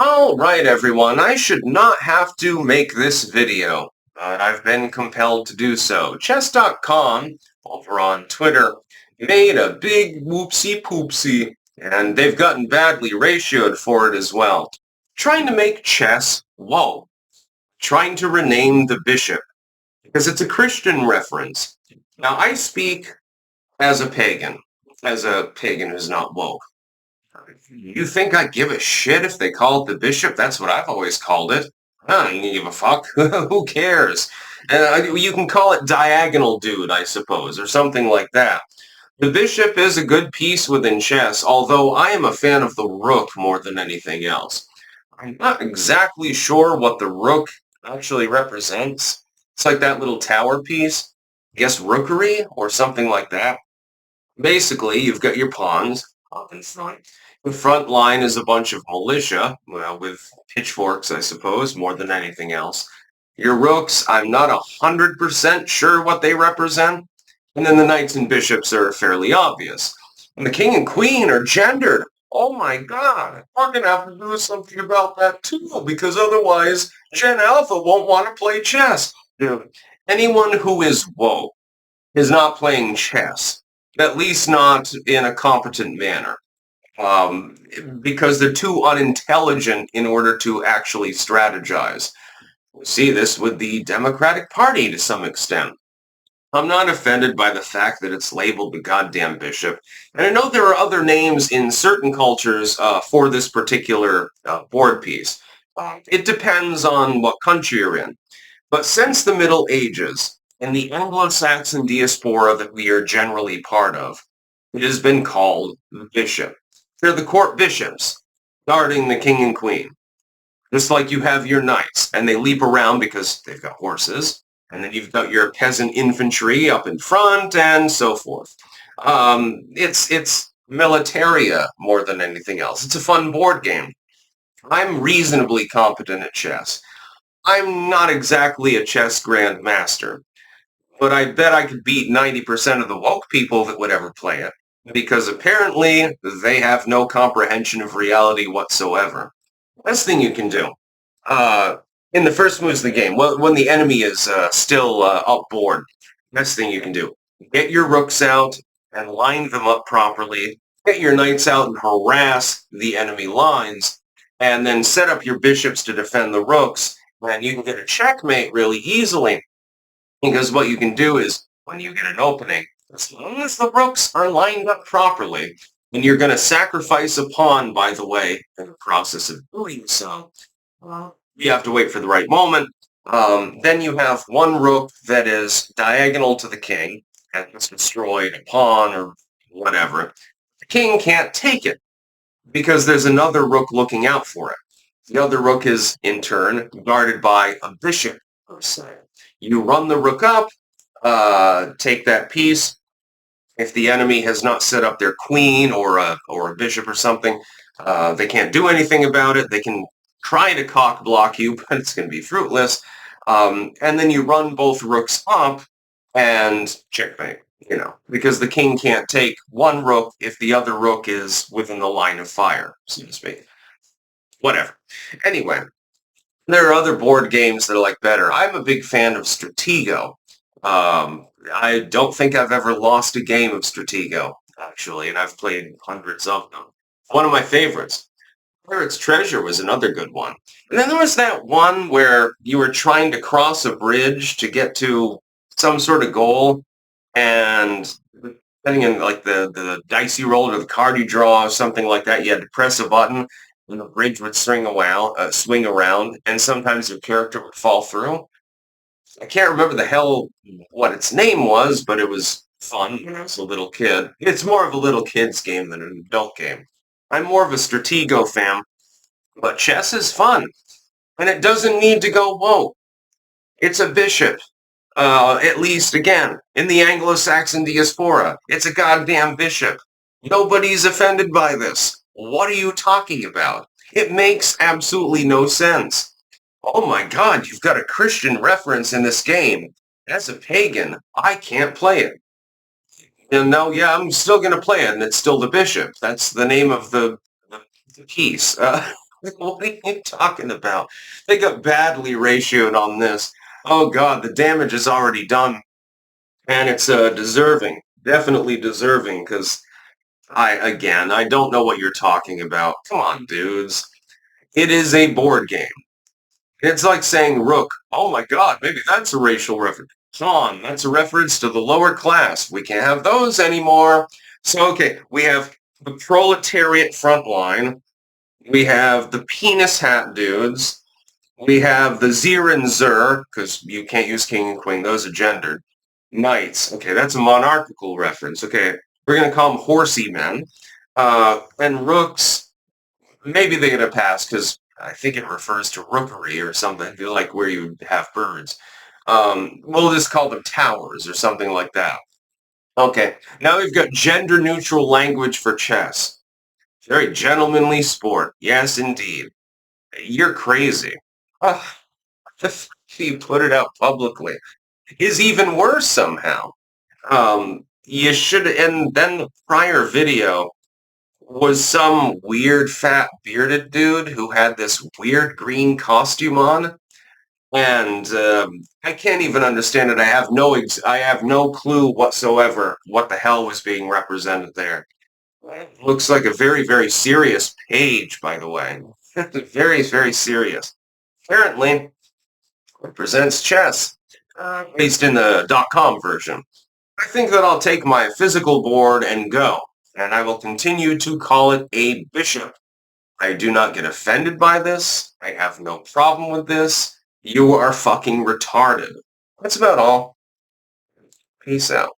Alright everyone, I should not have to make this video, but I've been compelled to do so. Chess.com, over on Twitter, made a big whoopsie poopsie, and they've gotten badly ratioed for it as well. Trying to make chess woke, trying to rename the bishop, because it's a Christian reference. Now I speak as a pagan who's not woke. You think I give a shit if they call it the bishop? That's what I've always called it. I don't give a fuck. Who cares? You can call it diagonal dude, I suppose, or something like that. The bishop is a good piece within chess, although I am a fan of the rook more than anything else. I'm not exactly sure what the rook actually represents. It's like that little tower piece. I guess rookery or something like that. Basically, you've got your pawns up in front. The front line is a bunch of militia, well, with pitchforks, I suppose, more than anything else. Your rooks, I'm not 100% sure what they represent. And then the knights and bishops are fairly obvious. And the king and queen are gendered. Oh my god, we're going to have to do something about that too, because otherwise Gen Alpha won't want to play chess. Dude, anyone who is woke is not playing chess, at least not in a competent manner, um, because they're too unintelligent in order to actually strategize. We see this with the Democratic Party to some extent. I'm not offended by the fact that it's labeled the goddamn bishop. And I know there are other names in certain cultures for this particular board piece. It depends on what country you're in. But since the Middle Ages, in the Anglo-Saxon diaspora that we are generally part of, it has been called the bishop. They're the court bishops, guarding the king and queen. Just like you have your knights, and they leap around because they've got horses, and then you've got your peasant infantry up in front, and so forth. It's militaria more than anything else. It's a fun board game. I'm reasonably competent at chess. I'm not exactly a chess grandmaster, but I bet I could beat 90% of the woke people that would ever play it, because apparently they have no comprehension of reality whatsoever. Best thing you can do, uh, in the first moves of the game, when the enemy is still upboard, best thing you can do, get your rooks out and line them up properly, get your knights out and harass the enemy lines, and then set up your bishops to defend the rooks, and you can get a checkmate really easily. Because what you can do is, when you get an opening, as long as the rooks are lined up properly, and you're going to sacrifice a pawn, by the way, in the process of doing so, you have to wait for the right moment. Then you have one rook that is diagonal to the king, and has destroyed a pawn or whatever. The king can't take it, because there's another rook looking out for it. The other rook is, in turn, guarded by a bishop, per se. You run the rook up, take that piece. If the enemy has not set up their queen or a bishop or something, they can't do anything about it. They can try to cock block you, but it's going to be fruitless. And then you run both rooks up and checkmate, because the king can't take one rook if the other rook is within the line of fire, so to speak. Whatever. Anyway, there are other board games that are like better. I'm a big fan of Stratego. I don't think I've ever lost a game of Stratego, actually, and I've played hundreds of them. One of my favorites. Pirate's Treasure was another good one. And then there was that one where you were trying to cross a bridge to get to some sort of goal, and depending on like the dice you roll or the card you draw or something like that, you had to press a button and the bridge would swing around, and sometimes your character would fall through. I can't remember the hell what its name was, but it was fun when I was a little kid. It's more of a little kid's game than an adult game. I'm more of a Stratego fan, but chess is fun, and it doesn't need to go woke. It's a bishop, at least, again, in the Anglo-Saxon diaspora. It's a goddamn bishop. Nobody's offended by this. What are you talking about? It makes absolutely no sense. Oh my god, you've got a Christian reference in this game. As a pagan, I can't play it. And no, yeah, I'm still going to play it, and it's still the bishop. That's the name of the piece. What are you talking about? They got badly ratioed on this. Oh god, the damage is already done. And it's deserving. Definitely deserving, because I don't know what you're talking about. Come on, dudes. It is a board game. It's like saying rook. Oh my god, maybe that's a racial reference. Sean, that's a reference to the lower class. We can't have those anymore. So, okay, we have the proletariat frontline. We have the penis hat dudes. We have the Zir and Zer, because you can't use king and queen. Those are gendered. Knights. Okay, that's a monarchical reference. Okay, we're going to call them horsey men. And rooks, maybe they get a pass because I think it refers to rookery or something, like where you have birds. We'll just call them towers or something like that. Okay, now we've got gender-neutral language for chess. Very gentlemanly sport. Yes, indeed. You're crazy. Uh, the fact you put it out publicly is even worse somehow. You should, and then the prior video was some weird fat bearded dude who had this weird green costume on, and I can't even understand it. I have no clue whatsoever what the hell was being represented there. It looks like a very, very serious page, by the way. Very, very serious. Apparently, represents chess, at least in the .com version. I think that I'll take my physical board and go, and I will continue to call it a bishop. I do not get offended by this. I have no problem with this. You are fucking retarded. That's about all. Peace out.